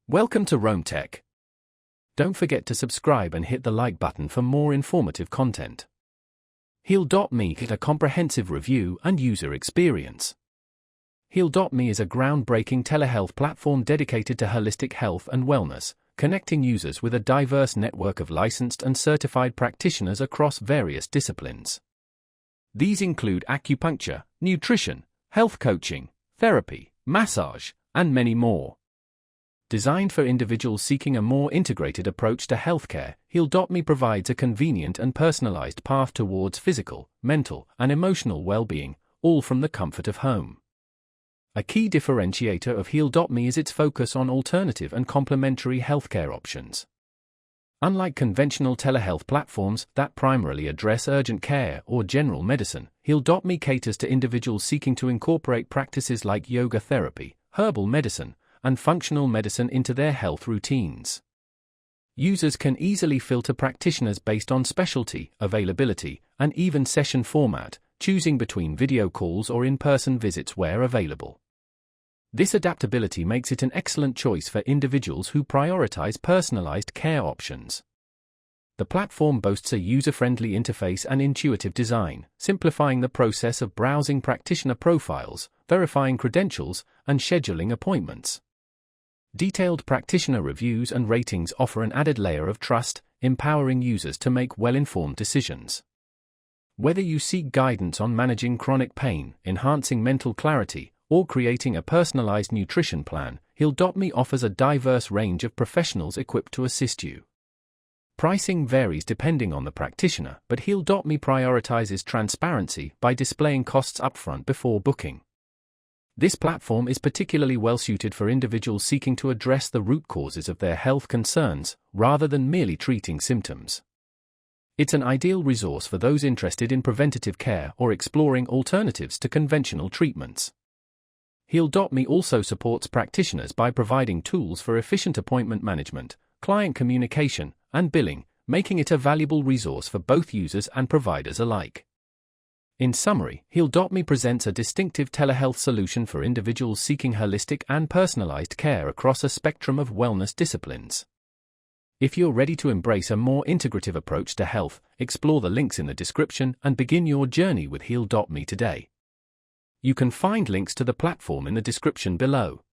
Welcome to Rome Tech. Don't forget to subscribe and hit the like button for more informative content. Heal.me is a comprehensive review and user experience. Heal.me is a groundbreaking telehealth platform dedicated to holistic health and wellness, connecting users with a diverse network of licensed and certified practitioners across various disciplines. These include acupuncture, nutrition, health coaching, therapy, massage, and many more. Designed for individuals seeking a more integrated approach to healthcare, Heal.me provides a convenient and personalized path towards physical, mental, and emotional well-being, all from the comfort of home. A key differentiator of Heal.me is its focus on alternative and complementary healthcare options. Unlike conventional telehealth platforms that primarily address urgent care or general medicine, Heal.me caters to individuals seeking to incorporate practices like yoga therapy, herbal medicine, and functional medicine into their health routines. Users can easily filter practitioners based on specialty, availability, and even session format, choosing between video calls or in-person visits where available. This adaptability makes it an excellent choice for individuals who prioritize personalized care options. The platform boasts a user-friendly interface and intuitive design, simplifying the process of browsing practitioner profiles, verifying credentials, and scheduling appointments. Detailed practitioner reviews and ratings offer an added layer of trust, empowering users to make well-informed decisions. Whether you seek guidance on managing chronic pain, enhancing mental clarity, or creating a personalized nutrition plan, Heal.me offers a diverse range of professionals equipped to assist you. Pricing varies depending on the practitioner, but Heal.me prioritizes transparency by displaying costs upfront before booking. This platform is particularly well-suited for individuals seeking to address the root causes of their health concerns, rather than merely treating symptoms. It's an ideal resource for those interested in preventative care or exploring alternatives to conventional treatments. Heal.me also supports practitioners by providing tools for efficient appointment management, client communication, and billing, making it a valuable resource for both users and providers alike. In summary, Heal.me presents a distinctive telehealth solution for individuals seeking holistic and personalized care across a spectrum of wellness disciplines. If you're ready to embrace a more integrative approach to health, explore the links in the description and begin your journey with Heal.me today. You can find links to the platform in the description below.